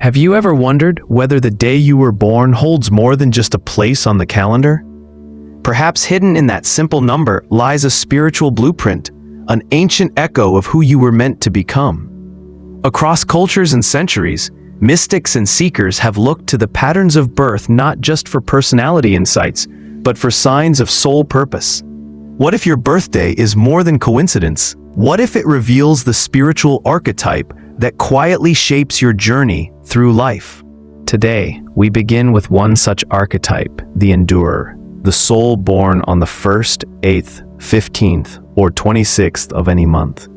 Have you ever wondered whether the day you were born holds more than just a place on the calendar? Perhaps hidden in that simple number lies a spiritual blueprint, an ancient echo of who you were meant to become. Across cultures and centuries, mystics and seekers have looked to the patterns of birth not just for personality insights, but for signs of soul purpose. What if your birthday is more than coincidence? What if it reveals the spiritual archetype that quietly shapes your journey through life? Today, we begin with one such archetype, the endurer, the soul born on the 1st, 8th, 15th, or 26th of any month.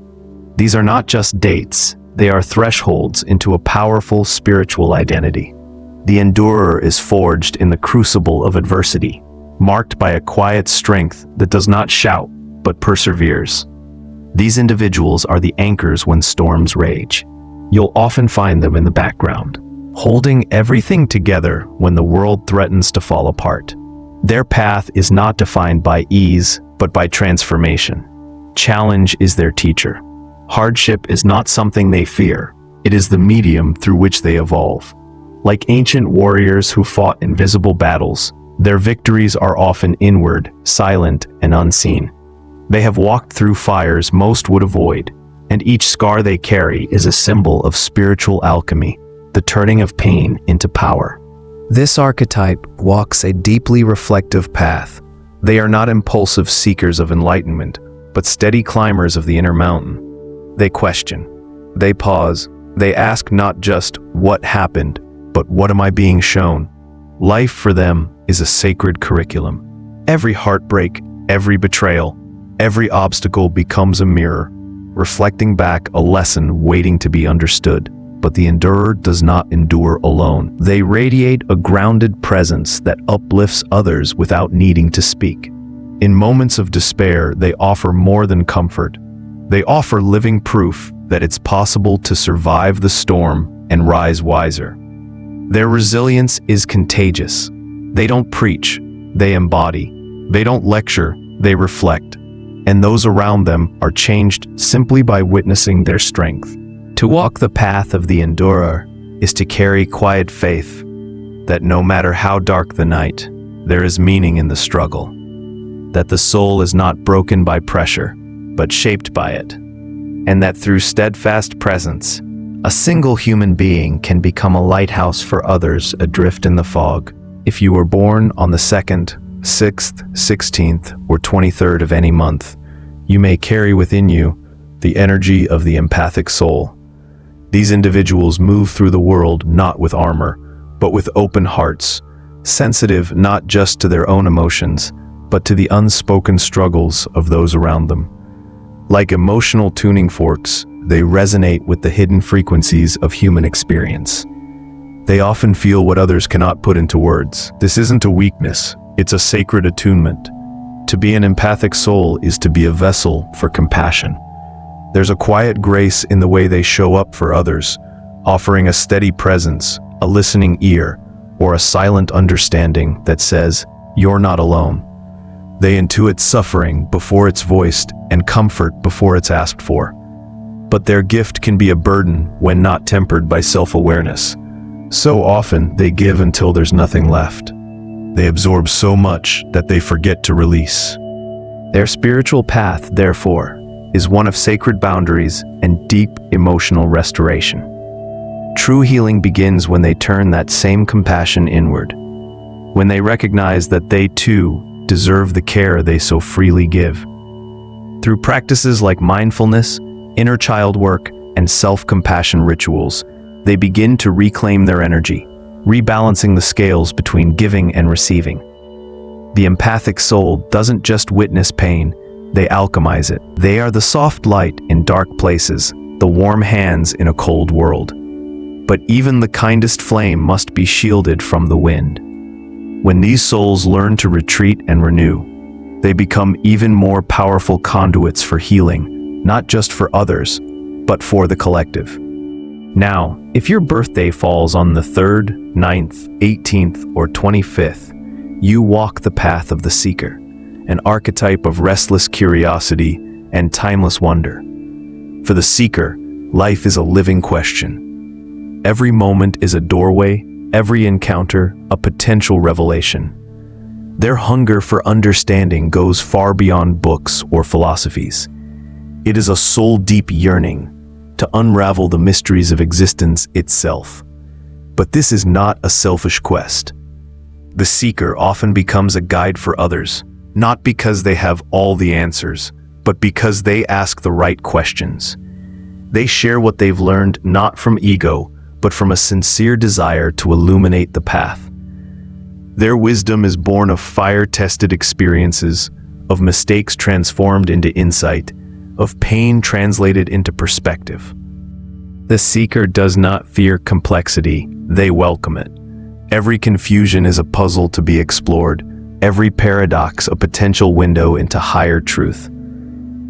These are not just dates, they are thresholds into a powerful spiritual identity. The endurer is forged in the crucible of adversity, marked by a quiet strength that does not shout, but perseveres. These individuals are the anchors when storms rage. You'll often find them in the background, holding everything together when the world threatens to fall apart. Their path is not defined by ease, but by transformation. Challenge is their teacher. Hardship is not something they fear. It is the medium through which they evolve. Like ancient warriors who fought invisible battles, their victories are often inward, silent, and unseen. They have walked through fires most would avoid, and each scar they carry is a symbol of spiritual alchemy, the turning of pain into power. This archetype walks a deeply reflective path. They are not impulsive seekers of enlightenment, but steady climbers of the inner mountain. They question, they pause, they ask not just what happened, but what am I being shown? Life for them is a sacred curriculum. Every heartbreak, every betrayal, every obstacle becomes a mirror, reflecting back a lesson waiting to be understood. But the endurer does not endure alone. They radiate a grounded presence that uplifts others without needing to speak. In moments of despair, they offer more than comfort. They offer living proof that it's possible to survive the storm and rise wiser. Their resilience is contagious. They don't preach, they embody. They don't lecture, they reflect. And those around them are changed simply by witnessing their strength. To walk the path of the endurer is to carry quiet faith that no matter how dark the night, there is meaning in the struggle, that the soul is not broken by pressure, but shaped by it, and that through steadfast presence, a single human being can become a lighthouse for others adrift in the fog. If you were born on the 2nd, 6th, 16th, or 23rd of any month, you may carry within you the energy of the empathic soul. These individuals move through the world not with armor, but with open hearts, sensitive not just to their own emotions, but to the unspoken struggles of those around them. Like emotional tuning forks, they resonate with the hidden frequencies of human experience. They often feel what others cannot put into words. This isn't a weakness, it's a sacred attunement. To be an empathic soul is to be a vessel for compassion. There's a quiet grace in the way they show up for others, offering a steady presence, a listening ear, or a silent understanding that says, "You're not alone." They intuit suffering before it's voiced and comfort before it's asked for. But their gift can be a burden when not tempered by self-awareness. So often, they give until there's nothing left. They absorb so much that they forget to release. Their spiritual path, therefore, is one of sacred boundaries and deep emotional restoration. True healing begins when they turn that same compassion inward, when they recognize that they too deserve the care they so freely give. Through practices like mindfulness, inner child work, and self-compassion rituals, they begin to reclaim their energy, rebalancing the scales between giving and receiving. The empathic soul doesn't just witness pain, they alchemize it. They are the soft light in dark places, the warm hands in a cold world. But even the kindest flame must be shielded from the wind. When these souls learn to retreat and renew, they become even more powerful conduits for healing, not just for others, but for the collective. Now, if your birthday falls on the 3rd, 9th, 18th, or 25th, you walk the path of the seeker, an archetype of restless curiosity and timeless wonder. For the seeker, life is a living question. Every moment is a doorway, every encounter a potential revelation. Their hunger for understanding goes far beyond books or philosophies. It is a soul-deep yearning to unravel the mysteries of existence itself. But this is not a selfish quest. The seeker often becomes a guide for others, not because they have all the answers, but because they ask the right questions. They share what they've learned not from ego, but from a sincere desire to illuminate the path. Their wisdom is born of fire-tested experiences, of mistakes transformed into insight, of pain translated into perspective. The seeker does not fear complexity, they welcome it. Every confusion is a puzzle to be explored, every paradox a potential window into higher truth.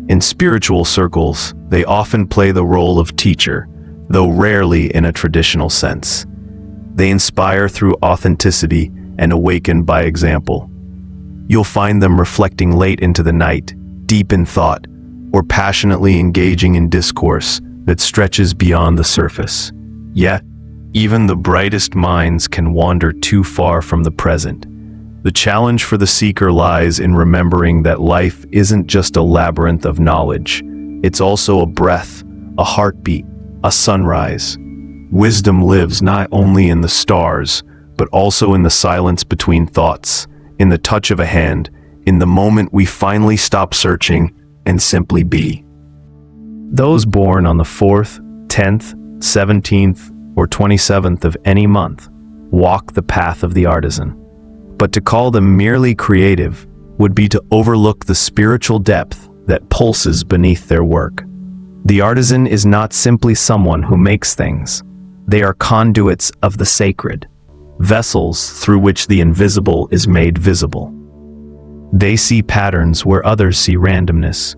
In spiritual circles, they often play the role of teacher, though rarely in a traditional sense. They inspire through authenticity and awaken by example. You'll find them reflecting late into the night, deep in thought, or passionately engaging in discourse that stretches beyond the surface. Yet, even the brightest minds can wander too far from the present. The challenge for the seeker lies in remembering that life isn't just a labyrinth of knowledge. It's also a breath, a heartbeat, a sunrise. Wisdom lives not only in the stars, but also in the silence between thoughts, in the touch of a hand, in the moment we finally stop searching and simply be. Those born on the 4th, 10th, 17th, or 27th of any month walk the path of the artisan. But to call them merely creative would be to overlook the spiritual depth that pulses beneath their work. The artisan is not simply someone who makes things. They are conduits of the sacred, vessels through which the invisible is made visible. They see patterns where others see randomness,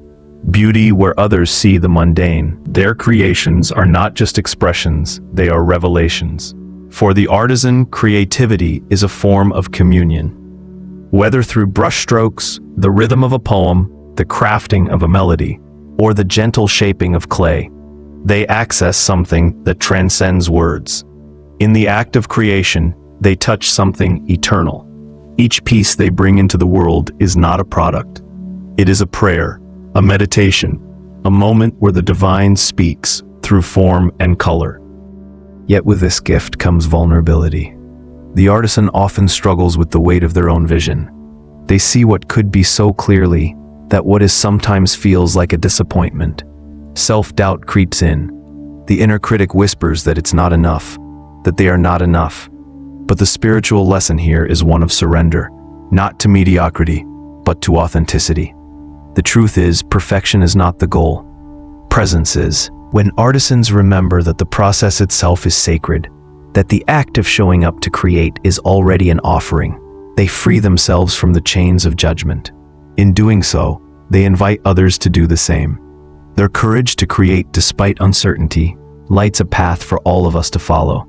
beauty where others see the mundane. Their creations are not just expressions, they are revelations. For the artisan, creativity is a form of communion. Whether through brushstrokes, the rhythm of a poem, the crafting of a melody, or the gentle shaping of clay, they access something that transcends words. In the act of creation, they touch something eternal. Each piece they bring into the world is not a product. It is a prayer, a meditation, a moment where the divine speaks through form and color. Yet with this gift comes vulnerability. The artisan often struggles with the weight of their own vision. They see what could be so clearly that what is sometimes feels like a disappointment. Self-doubt creeps in. The inner critic whispers that it's not enough, that they are not enough. But the spiritual lesson here is one of surrender, not to mediocrity, but to authenticity. The truth is, perfection is not the goal. Presence is. When artisans remember that the process itself is sacred, that the act of showing up to create is already an offering, they free themselves from the chains of judgment. In doing so, they invite others to do the same. Their courage to create despite uncertainty lights a path for all of us to follow.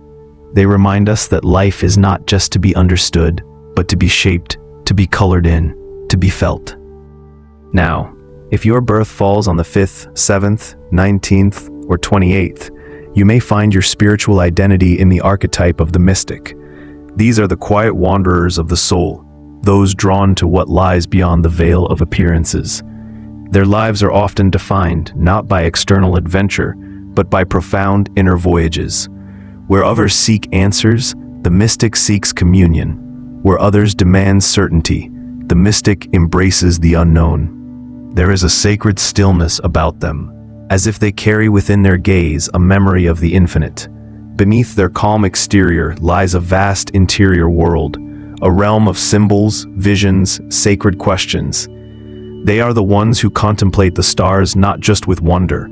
They remind us that life is not just to be understood, but to be shaped, to be colored in, to be felt. Now, if your birth falls on the 5th, 7th, 19th, or 28th, you may find your spiritual identity in the archetype of the mystic. These are the quiet wanderers of the soul, those drawn to what lies beyond the veil of appearances. Their lives are often defined not by external adventure, but by profound inner voyages. Where others seek answers, the mystic seeks communion. Where others demand certainty, the mystic embraces the unknown. There is a sacred stillness about them, as if they carry within their gaze a memory of the infinite. Beneath their calm exterior lies a vast interior world, a realm of symbols, visions, sacred questions. They are the ones who contemplate the stars not just with wonder,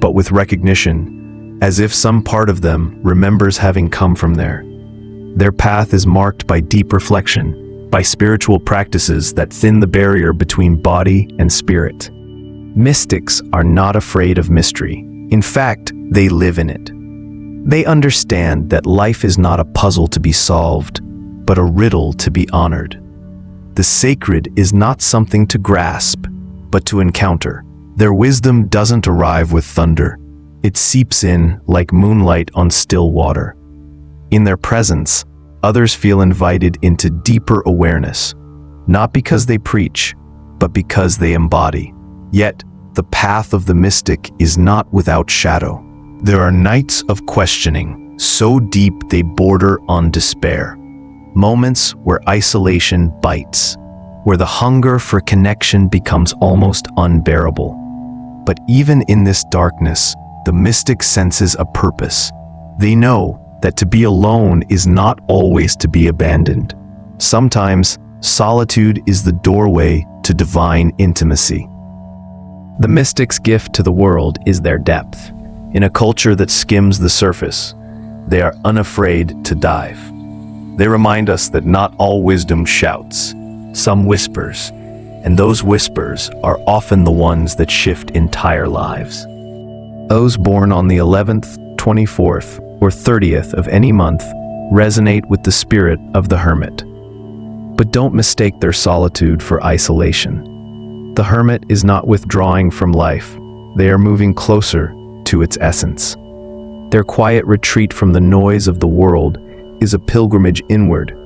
but with recognition, as if some part of them remembers having come from there. Their path is marked by deep reflection, by spiritual practices that thin the barrier between body and spirit. Mystics are not afraid of mystery. In fact, they live in it. They understand that life is not a puzzle to be solved, but a riddle to be honored. The sacred is not something to grasp, but to encounter. Their wisdom doesn't arrive with thunder. It seeps in like moonlight on still water. In their presence, others feel invited into deeper awareness, not because they preach, but because they embody. Yet, the path of the mystic is not without shadow. There are nights of questioning, so deep they border on despair. Moments where isolation bites, where the hunger for connection becomes almost unbearable. But even in this darkness, the mystic senses a purpose. They know that to be alone is not always to be abandoned. Sometimes, solitude is the doorway to divine intimacy. The mystic's gift to the world is their depth. In a culture that skims the surface, they are unafraid to dive. They remind us that not all wisdom shouts, some whispers, and those whispers are often the ones that shift entire lives. Those born on the 11th, 24th, or 30th of any month resonate with the spirit of the hermit. But don't mistake their solitude for isolation. The hermit is not withdrawing from life. They are moving closer to its essence. Their quiet retreat from the noise of the world is a pilgrimage inward,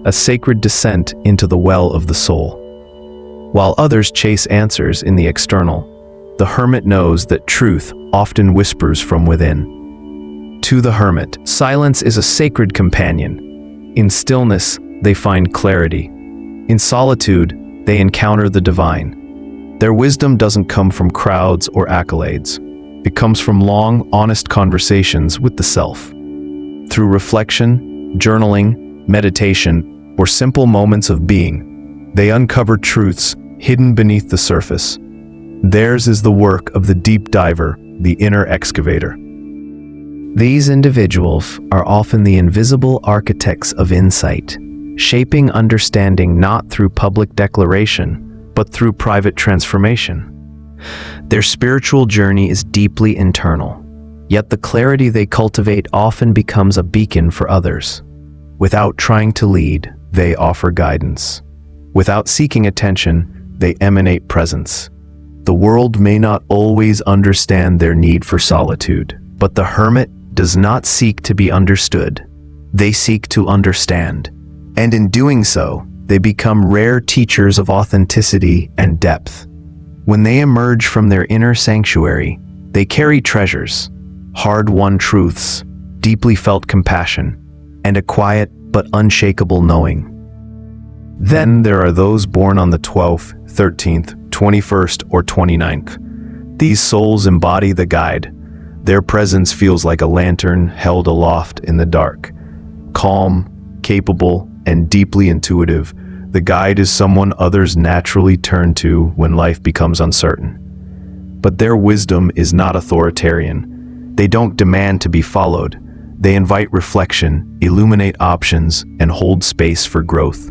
a sacred descent into the well of the soul. While others chase answers in the external, the hermit knows that truth often whispers from within. To the hermit, silence is a sacred companion. In stillness, they find clarity. In solitude, they encounter the divine. Their wisdom doesn't come from crowds or accolades. It comes from long, honest conversations with the self. Through reflection, journaling, meditation, or simple moments of being, they uncover truths hidden beneath the surface. Theirs is the work of the deep diver, the inner excavator. These individuals are often the invisible architects of insight, shaping understanding not through public declaration, but through private transformation. Their spiritual journey is deeply internal, yet the clarity they cultivate often becomes a beacon for others. Without trying to lead, they offer guidance. Without seeking attention, they emanate presence. The world may not always understand their need for solitude, but the hermit does not seek to be understood. They seek to understand. And in doing so, they become rare teachers of authenticity and depth. When they emerge from their inner sanctuary, they carry treasures, hard-won truths, deeply felt compassion, and a quiet but unshakable knowing. Then there are those born on the 12th, 13th, 21st, or 29th. These souls embody the guide. Their presence feels like a lantern held aloft in the dark. Calm, capable, and deeply intuitive, the guide is someone others naturally turn to when life becomes uncertain. But their wisdom is not authoritarian. They don't demand to be followed. They invite reflection, illuminate options, and hold space for growth.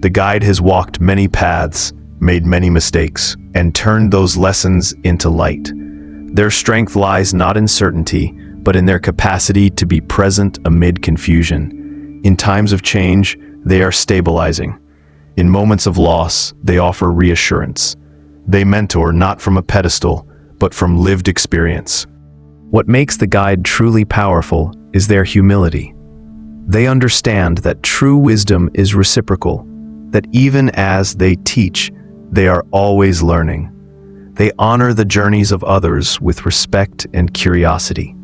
The guide has walked many paths, made many mistakes, and turned those lessons into light. Their strength lies not in certainty, but in their capacity to be present amid confusion. In times of change, they are stabilizing. In moments of loss, they offer reassurance. They mentor not from a pedestal, but from lived experience. What makes the guide truly powerful is their humility. They understand that true wisdom is reciprocal, that even as they teach, they are always learning. They honor the journeys of others with respect and curiosity.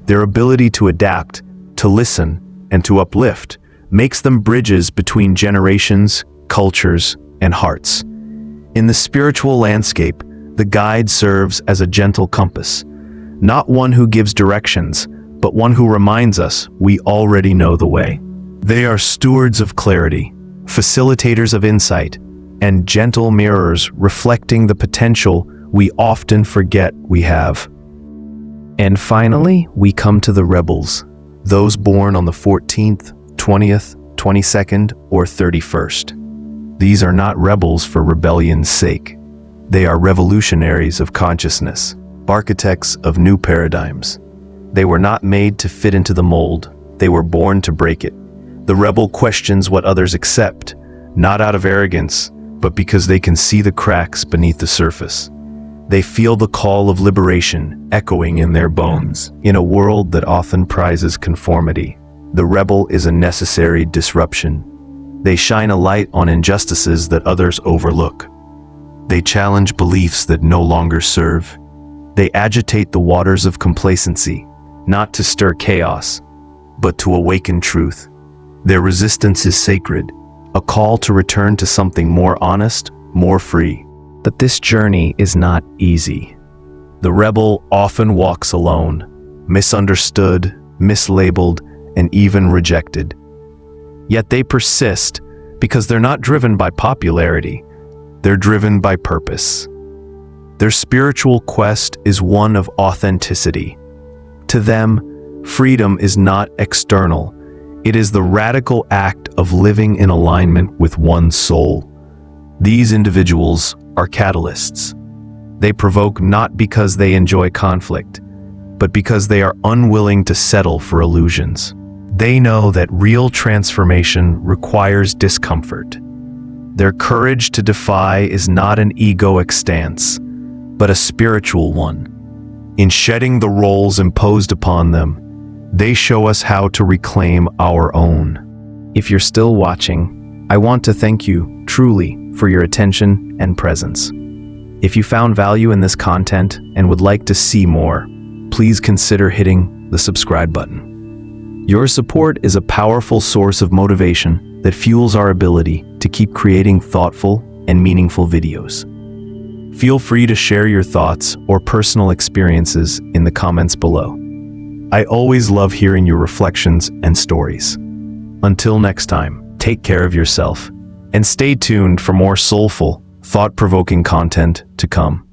Their ability to adapt, to listen, and to uplift makes them bridges between generations, cultures, and hearts. In the spiritual landscape, the guide serves as a gentle compass, not one who gives directions, but one who reminds us we already know the way. They are stewards of clarity, facilitators of insight, and gentle mirrors reflecting the potential we often forget we have. And finally, we come to the rebels, those born on the 14th, 20th, 22nd, or 31st. These are not rebels for rebellion's sake. They are revolutionaries of consciousness, architects of new paradigms. They were not made to fit into the mold. They were born to break it. The rebel questions what others accept, not out of arrogance, but because they can see the cracks beneath the surface. They feel the call of liberation echoing in their bones. In a world that often prizes conformity, The rebel is a necessary disruption. They shine a light on injustices that others overlook. They challenge beliefs that no longer serve. They agitate the waters of complacency, not to stir chaos, but to awaken truth. Their resistance is sacred, a call to return to something more honest, more free. But this journey is not easy. The rebel often walks alone, misunderstood, mislabeled, and even rejected. Yet they persist because they're not driven by popularity. They're driven by purpose. Their spiritual quest is one of authenticity. To them, freedom is not external. It is the radical act of living in alignment with one's soul. These individuals are catalysts. They provoke not because they enjoy conflict, but because they are unwilling to settle for illusions. They know that real transformation requires discomfort. Their courage to defy is not an egoic stance, but a spiritual one. In shedding the roles imposed upon them, they show us how to reclaim our own. If you're still watching, I want to thank you, truly, for your attention and presence. If you found value in this content and would like to see more, please consider hitting the subscribe button. Your support is a powerful source of motivation that fuels our ability to keep creating thoughtful and meaningful videos. Feel free to share your thoughts or personal experiences in the comments below. I always love hearing your reflections and stories. Until next time, take care of yourself and stay tuned for more soulful, thought-provoking content to come.